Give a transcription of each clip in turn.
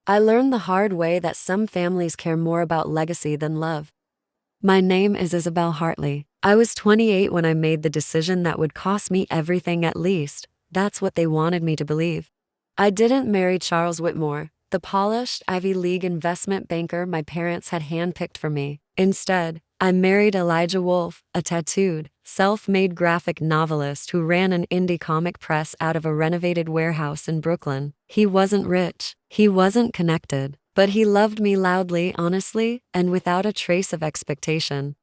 I learned the hard way that some families care more about legacy than love. My name is Isabel Hartley. I was 28 when I made the decision that would cost me everything, at least. That's what they wanted me to believe. I didn't marry Charles Whitmore, the polished Ivy League investment banker my parents had handpicked for me. Instead, I married Elijah Wolfe, a tattooed, self-made graphic novelist who ran an indie comic press out of a renovated warehouse in Brooklyn. He wasn't rich, he wasn't connected, but he loved me loudly, honestly, and without a trace of expectation.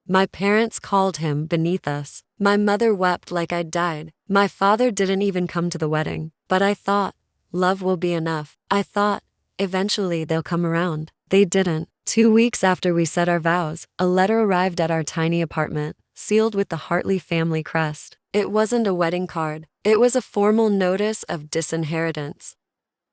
My parents called him beneath us. My mother wept like I'd died. My father didn't even come to the wedding. But I thought, love will be enough. I thought, eventually they'll come around. They didn't. 2 weeks after we said our vows, a letter arrived at our tiny apartment, sealed with the Hartley family crest. It wasn't a wedding card. It was a formal notice of disinheritance.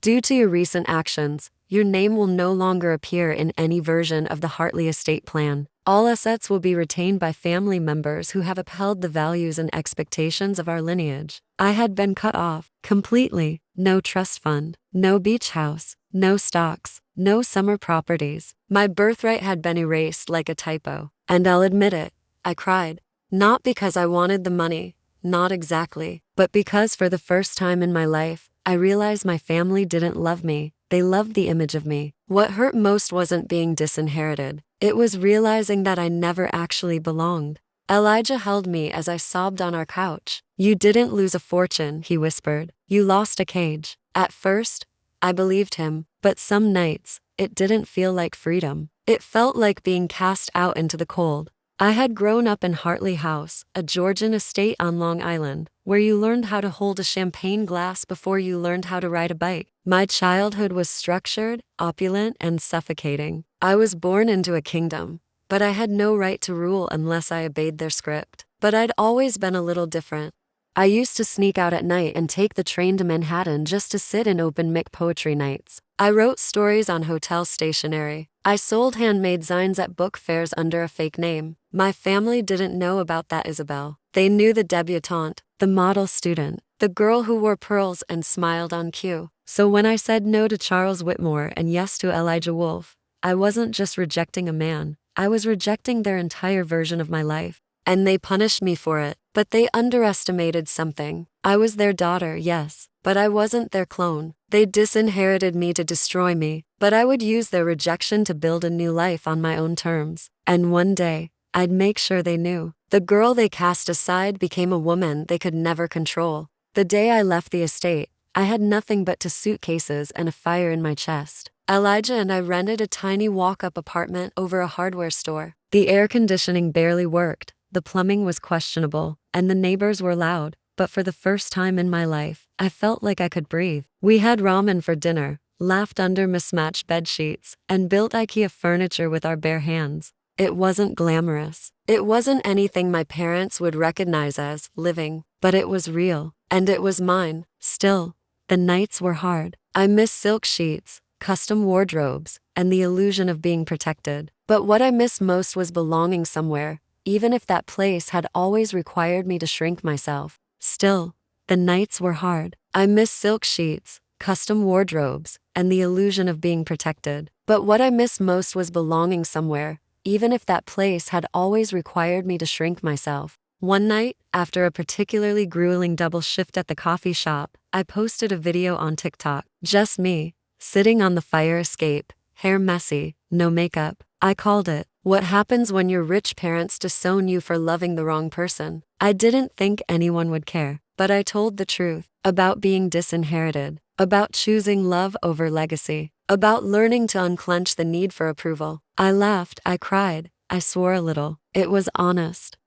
Due to your recent actions, your name will no longer appear in any version of the Hartley estate plan. All assets will be retained by family members who have upheld the values and expectations of our lineage. I had been cut off completely. No trust fund, no beach house, no stocks, no summer properties. My birthright had been erased like a typo. And I'll admit it, I cried. Not because I wanted the money, not exactly, but because for the first time in my life, I realized my family didn't love me. They loved the image of me. What hurt most wasn't being disinherited. It was realizing that I never actually belonged. Elijah held me as I sobbed on our couch. You didn't lose a fortune, he whispered. You lost a cage. At first, I believed him, but some nights, it didn't feel like freedom. It felt like being cast out into the cold. I had grown up in Hartley House, a Georgian estate on Long Island, where you learned how to hold a champagne glass before you learned how to ride a bike. My childhood was structured, opulent, and suffocating. I was born into a kingdom, but I had no right to rule unless I obeyed their script. But I'd always been a little different. I used to sneak out at night and take the train to Manhattan just to sit in open mic poetry nights. I wrote stories on hotel stationery. I sold handmade signs at book fairs under a fake name. My family didn't know about that Isabel. They knew the debutante, the model student, the girl who wore pearls and smiled on cue. So when I said no to Charles Whitmore and yes to Elijah Wolfe, I wasn't just rejecting a man, I was rejecting their entire version of my life. And they punished me for it, but they underestimated something. I was their daughter, yes, but I wasn't their clone. They disinherited me to destroy me, but I would use their rejection to build a new life on my own terms. And one day, I'd make sure they knew. The girl they cast aside became a woman they could never control. The day I left the estate, I had nothing but two suitcases and a fire in my chest. Elijah and I rented a tiny walk-up apartment over a hardware store. The air conditioning barely worked, the plumbing was questionable, and the neighbors were loud, but for the first time in my life, I felt like I could breathe. We had ramen for dinner, laughed under mismatched bed sheets, and built IKEA furniture with our bare hands. It wasn't glamorous. It wasn't anything my parents would recognize as living, but it was real, and it was mine. Still, the nights were hard. I missed silk sheets, custom wardrobes, and the illusion of being protected. But what I missed most was belonging somewhere, even if that place had always required me to shrink myself. Still, the nights were hard. I missed silk sheets, custom wardrobes, and the illusion of being protected. But what I missed most was belonging somewhere, even if that place had always required me to shrink myself. One night, after a particularly grueling double shift at the coffee shop, I posted a video on TikTok. Just me, sitting on the fire escape, hair messy, no makeup. I called it, "What happens when your rich parents disown you for loving the wrong person?" I didn't think anyone would care, but I told the truth about being disinherited, about choosing love over legacy, about learning to unclench the need for approval. I laughed, I cried, I swore a little. It was honest.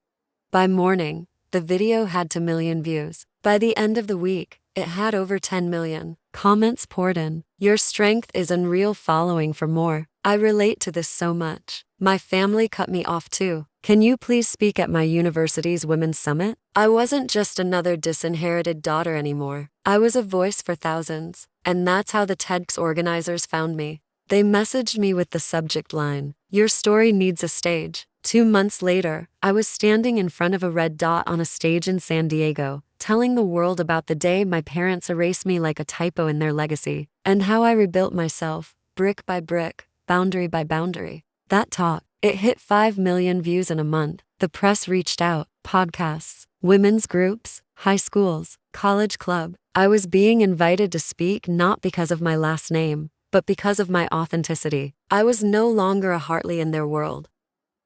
By morning, the video had 2 million views. By the end of the week, it had over 10 million. Comments poured in. Your strength is unreal, following for more. I relate to this so much. My family cut me off too. Can you please speak at my university's Women's Summit? I wasn't just another disinherited daughter anymore. I was a voice for thousands. And that's how the TEDx organizers found me. They messaged me with the subject line, "Your story needs a stage." 2 months later, I was standing in front of a red dot on a stage in San Diego, telling the world about the day my parents erased me like a typo in their legacy. and how I rebuilt myself, brick by brick, boundary by boundary. That talk, it hit 5 million views in a month. The press reached out, podcasts, women's groups, high schools, college club. I was being invited to speak not because of my last name, but because of my authenticity. I was no longer a Hartley in their world.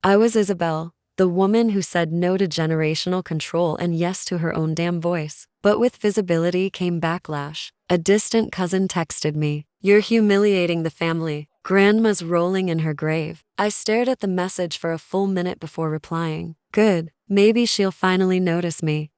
I was Isabel, the woman who said no to generational control and yes to her own damn voice. But with visibility came backlash. A distant cousin texted me, "You're humiliating the family. Grandma's rolling in her grave." I stared at the message for a full minute before replying. Good, maybe she'll finally notice me.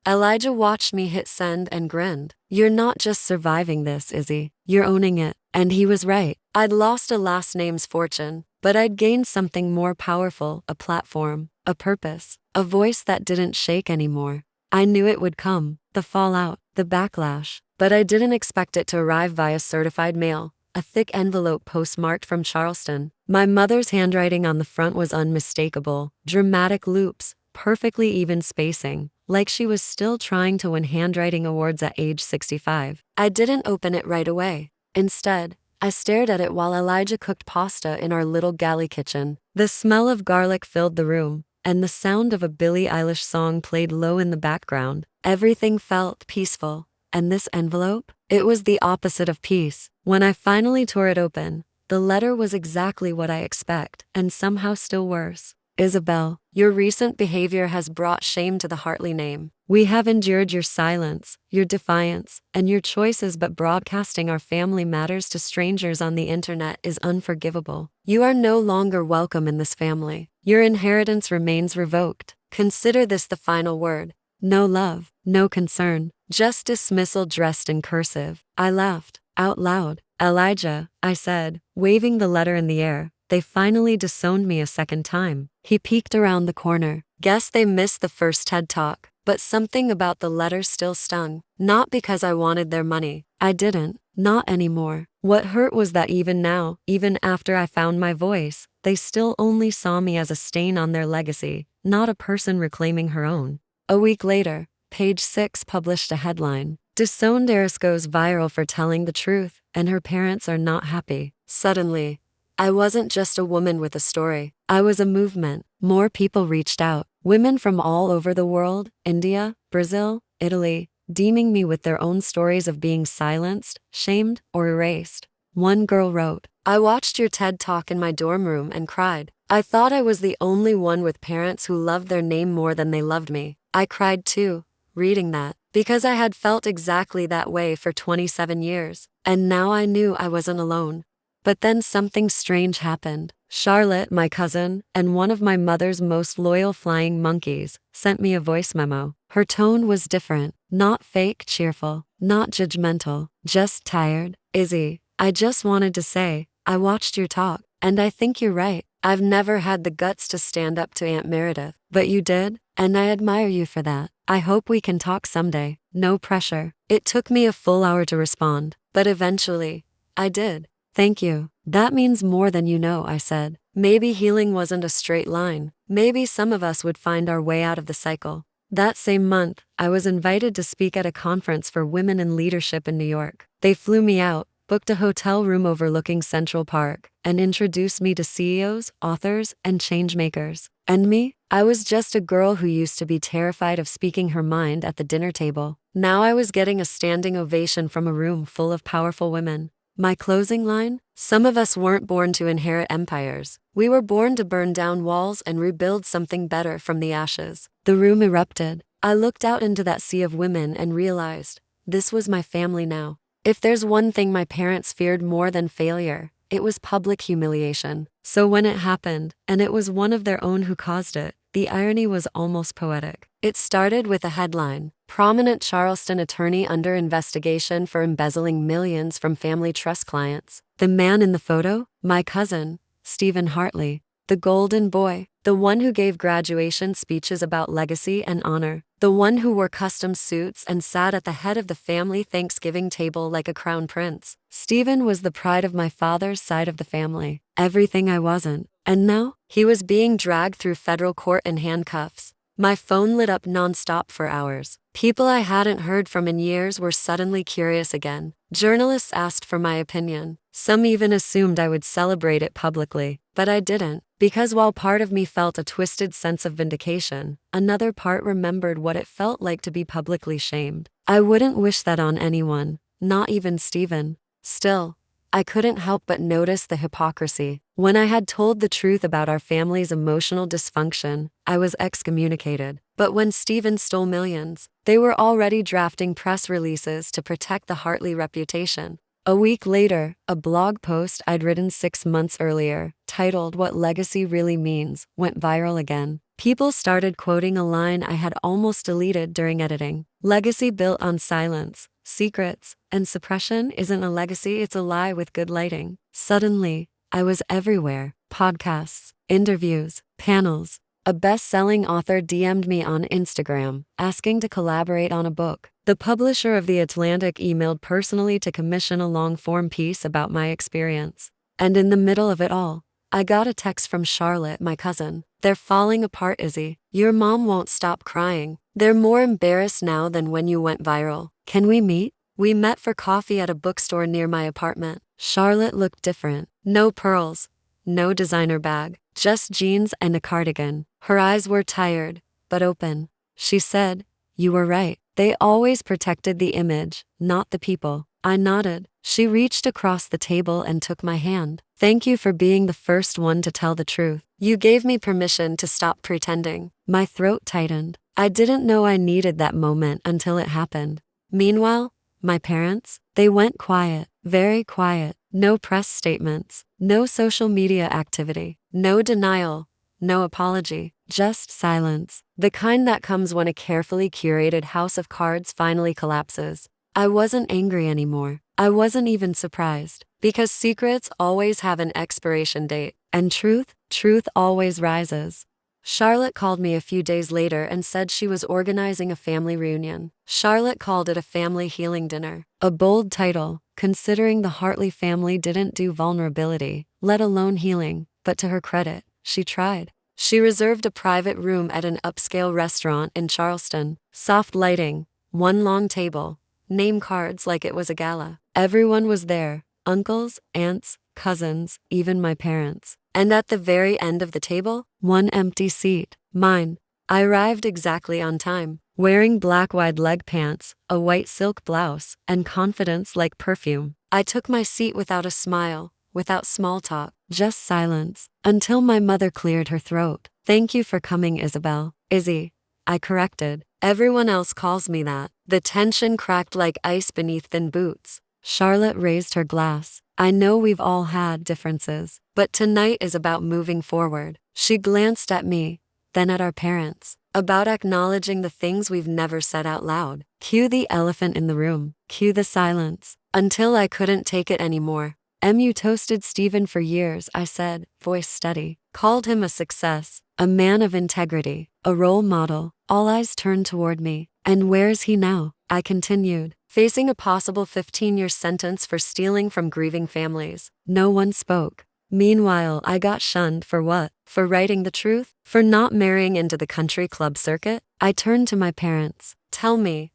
Elijah watched me hit send and grinned. "You're not just surviving this, Izzy. You're owning it." And he was right. I'd lost a last name's fortune, but I'd gained something more powerful, a platform, a purpose, a voice that didn't shake anymore. I knew it would come, the fallout, the backlash, but I didn't expect it to arrive via certified mail, a thick envelope postmarked from Charleston. My mother's handwriting on the front was unmistakable, dramatic loops, perfectly even spacing, like she was still trying to win handwriting awards at age 65. I didn't open it right away. Instead, I stared at it while Elijah cooked pasta in our little galley kitchen. The smell of garlic filled the room, and the sound of a Billie Eilish song played low in the background. Everything felt peaceful. And this envelope? It was the opposite of peace. When I finally tore it open, the letter was exactly what I expect, and somehow still worse. Isabel, your recent behavior has brought shame to the Hartley name. We have endured your silence, your defiance, and your choices, but broadcasting our family matters to strangers on the internet is unforgivable. You are no longer welcome in this family. Your inheritance remains revoked. Consider this the final word. No love, no concern, just dismissal dressed in cursive. I laughed, out loud. Elijah, I said, waving the letter in the air. They finally disowned me a second time. He peeked around the corner. Guess they missed the first TED Talk. But something about the letter still stung. Not because I wanted their money. I didn't. Not anymore. What hurt was that even now, even after I found my voice, they still only saw me as a stain on their legacy, not a person reclaiming her own. A week later, Page 6 published a headline. Disowned heiress goes viral for telling the truth, and her parents are not happy. Suddenly, I wasn't just a woman with a story. I was a movement. More people reached out. Women from all over the world, India, Brazil, Italy, deeming me with their own stories of being silenced, shamed, or erased. One girl wrote, "I watched your TED Talk in my dorm room and cried. I thought I was the only one with parents who loved their name more than they loved me. I cried too, reading that, because I had felt exactly that way for 27 years, and now I knew I wasn't alone." But then something strange happened. Charlotte, my cousin, and one of my mother's most loyal flying monkeys, sent me a voice memo. Her tone was different, not fake cheerful, not judgmental, just tired. Izzy, I just wanted to say, I watched your talk, and I think you're right. I've never had the guts to stand up to Aunt Meredith, but you did, and I admire you for that. I hope we can talk someday. No pressure. It took me a full hour to respond, but eventually, I did. Thank you. That means more than you know, I said. Maybe healing wasn't a straight line. Maybe some of us would find our way out of the cycle. That same month, I was invited to speak at a conference for women in leadership in New York. They flew me out, booked a hotel room overlooking Central Park, and introduced me to CEOs, authors, and changemakers. And me? I was just a girl who used to be terrified of speaking her mind at the dinner table. Now I was getting a standing ovation from a room full of powerful women. My closing line? Some of us weren't born to inherit empires. We were born to burn down walls and rebuild something better from the ashes. The room erupted. I looked out into that sea of women and realized, this was my family now. If there's one thing my parents feared more than failure, it was public humiliation. So when it happened, and it was one of their own who caused it, the irony was almost poetic. It started with a headline, "Prominent Charleston attorney under investigation for embezzling millions from family trust clients." The man in the photo? My cousin, Stephen Hartley. The golden boy. The one who gave graduation speeches about legacy and honor. The one who wore custom suits and sat at the head of the family Thanksgiving table like a crown prince. Stephen was the pride of my father's side of the family. Everything I wasn't. And now, he was being dragged through federal court in handcuffs. My phone lit up nonstop for hours. People I hadn't heard from in years were suddenly curious again. Journalists asked for my opinion. Some even assumed I would celebrate it publicly. But I didn't, because while part of me felt a twisted sense of vindication, another part remembered what it felt like to be publicly shamed. I wouldn't wish that on anyone, not even Stephen. Still, I couldn't help but notice the hypocrisy. When I had told the truth about our family's emotional dysfunction, I was excommunicated. But when Stephen stole millions, they were already drafting press releases to protect the Hartley reputation. A week later, a blog post I'd written 6 months earlier, titled "What Legacy Really Means," went viral again. People started quoting a line I had almost deleted during editing. "Legacy built on silence, secrets, and suppression isn't a legacy, it's a lie with good lighting." Suddenly, I was everywhere. Podcasts, interviews, panels. A best-selling author DM'd me on Instagram, asking to collaborate on a book. The publisher of The Atlantic emailed personally to commission a long-form piece about my experience. And in the middle of it all, I got a text from Charlotte, my cousin. "They're falling apart, Izzy. Your mom won't stop crying. They're more embarrassed now than when you went viral. Can we meet?" We met for coffee at a bookstore near my apartment. Charlotte looked different. No pearls, no designer bag, just jeans and a cardigan. Her eyes were tired, but open. She said, "You were right. They always protected the image, not the people." I nodded. She reached across the table and took my hand. "Thank you for being the first one to tell the truth. You gave me permission to stop pretending." My throat tightened. I didn't know I needed that moment until it happened. Meanwhile, my parents, they went quiet, very quiet. No press statements, no social media activity, no denial, no apology, just silence. The kind that comes when a carefully curated house of cards finally collapses. I wasn't angry anymore. I wasn't even surprised. Because secrets always have an expiration date. And truth always rises. Charlotte called me a few days later and said she was organizing a family reunion. Charlotte called it a family healing dinner. A bold title, considering the Hartley family didn't do vulnerability, let alone healing, but to her credit, she tried. She reserved a private room at an upscale restaurant in Charleston. Soft lighting, one long table, name cards like it was a gala. Everyone was there, uncles, aunts, cousins, even my parents. And at the very end of the table, one empty seat, mine. I arrived exactly on time, wearing black wide leg pants, a white silk blouse, and confidence like perfume. I took my seat without a smile, without small talk, just silence, until my mother cleared her throat. "Thank you for coming, Isabel." "Izzy," I corrected. "Everyone else calls me that." The tension cracked like ice beneath thin boots. Charlotte raised her glass. "I know we've all had differences, but tonight is about moving forward." She glanced at me, then at our parents. "About acknowledging the things we've never said out loud. Cue the elephant in the room. Cue the silence." Until I couldn't take it anymore. "You toasted Stephen for years," I said, voice steady. "Called him a success, a man of integrity, a role model." All eyes turned toward me. "And where's he now?" I continued, facing a possible 15-year sentence for stealing from grieving families. No one spoke. Meanwhile, I got shunned for what? For writing the truth? For not marrying into the country club circuit? I turned to my parents. "Tell me,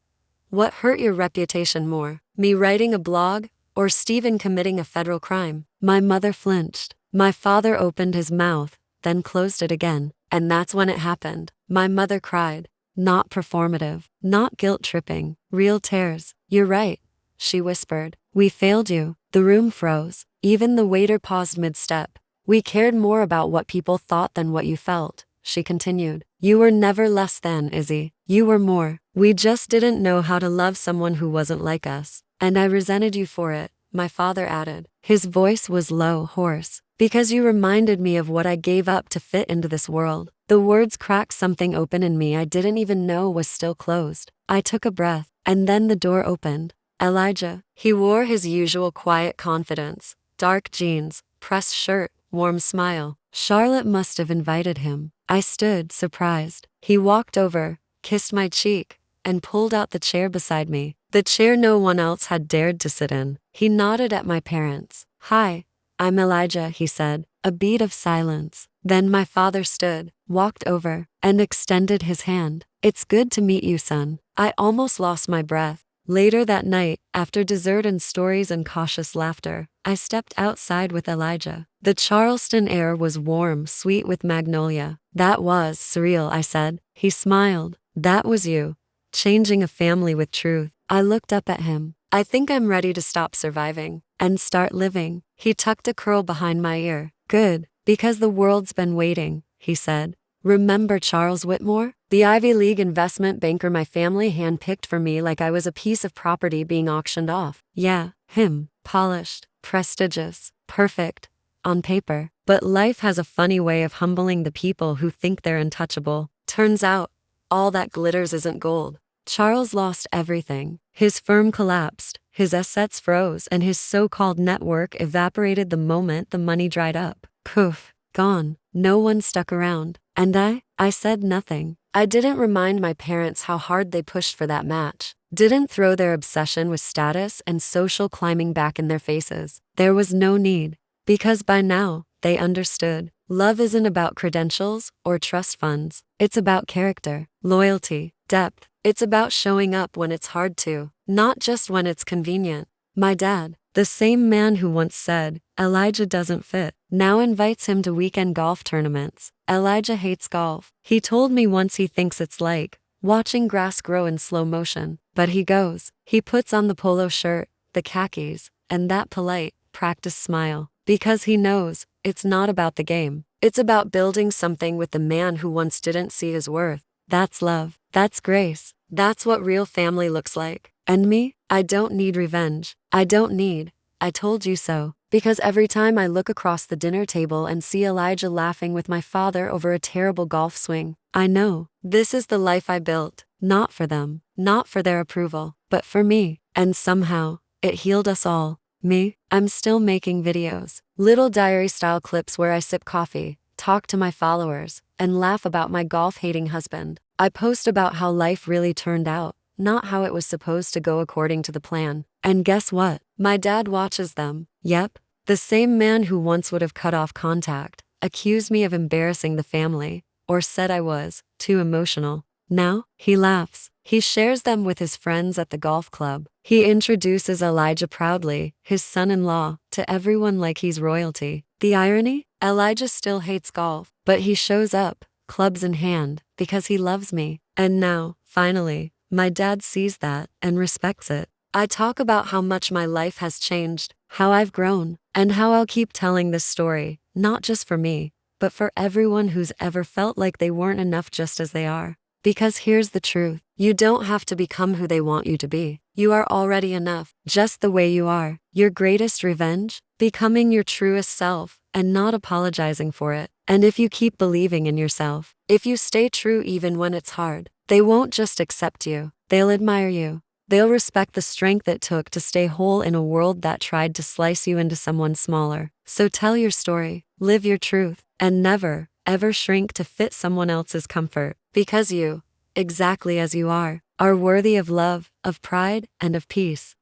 what hurt your reputation more? Me writing a blog, or Stephen committing a federal crime?" My mother flinched. My father opened his mouth, then closed it again. And that's when it happened. My mother cried. Not performative, not guilt-tripping, real tears. "You're right," she whispered. "We failed you." The room froze. Even the waiter paused mid-step. "We cared more about what people thought than what you felt," she continued. "You were never less than, Izzy. You were more. We just didn't know how to love someone who wasn't like us. And I resented you for it," my father added. His voice was low, hoarse. "Because you reminded me of what I gave up to fit into this world." The words cracked something open in me I didn't even know was still closed. I took a breath, and then the door opened. Elijah. He wore his usual quiet confidence. Dark jeans, pressed shirt, warm smile. Charlotte must have invited him. I stood, surprised. He walked over, kissed my cheek, and pulled out the chair beside me. The chair no one else had dared to sit in. He nodded at my parents. "Hi, I'm Elijah," he said, A beat of silence. Then my father stood, walked over, and extended his hand. "It's good to meet you, son." I almost lost my breath. Later that night, after dessert and stories and cautious laughter, I stepped outside with Elijah. The Charleston air was warm, sweet with magnolia. "That was surreal," I said. He smiled. "That was you. Changing a family with truth." I looked up at him. "I think I'm ready to stop surviving and start living." He tucked a curl behind my ear. "Good, because the world's been waiting," he said. "Remember Charles Whitmore? The Ivy League investment banker my family handpicked for me like I was a piece of property being auctioned off." "Yeah, him. Polished, prestigious, perfect. On paper. But life has a funny way of humbling the people who think they're untouchable. Turns out, all that glitters isn't gold." Charles lost everything. His firm collapsed, his assets froze, and his so-called network evaporated the moment the money dried up. Poof, gone. No one stuck around. And I said nothing. I didn't remind my parents how hard they pushed for that match. Didn't throw their obsession with status and social climbing back in their faces. There was no need. Because by now, they understood. Love isn't about credentials or trust funds. It's about character, loyalty, depth. It's about showing up when it's hard to, not just when it's convenient. My dad, the same man who once said, "Elijah doesn't fit," now invites him to weekend golf tournaments. Elijah hates golf. He told me once he thinks it's like watching grass grow in slow motion. But he goes. He puts on the polo shirt, the khakis, and that polite, practiced smile. Because he knows, it's not about the game. It's about building something with the man who once didn't see his worth. That's love. That's grace. That's what real family looks like. And me? I don't need revenge. I told you so. Because every time I look across the dinner table and see Elijah laughing with my father over a terrible golf swing, I know, this is the life I built. Not for them, not for their approval, but for me. And somehow, it healed us all. Me? I'm still making videos. Little diary-style clips where I sip coffee, talk to my followers, and laugh about my golf-hating husband. I post about how life really turned out, not how it was supposed to go according to the plan. And guess what? My dad watches them. Yep, the same man who once would have cut off contact, accused me of embarrassing the family, or said I was too emotional. Now, he laughs. He shares them with his friends at the golf club. He introduces Elijah proudly, his son-in-law, to everyone like he's royalty. The irony? Elijah still hates golf, but he shows up, clubs in hand, because he loves me. And now, finally, my dad sees that and respects it. I talk about how much my life has changed, how I've grown, and how I'll keep telling this story, not just for me, but for everyone who's ever felt like they weren't enough just as they are. Because here's the truth. You don't have to become who they want you to be. You are already enough, just the way you are. Your greatest revenge? Becoming your truest self, and not apologizing for it. And if you keep believing in yourself, if you stay true even when it's hard, they won't just accept you, they'll admire you. They'll respect the strength it took to stay whole in a world that tried to slice you into someone smaller. So tell your story, live your truth, and never, ever shrink to fit someone else's comfort. Because you, exactly as you are worthy of love, of pride, and of peace.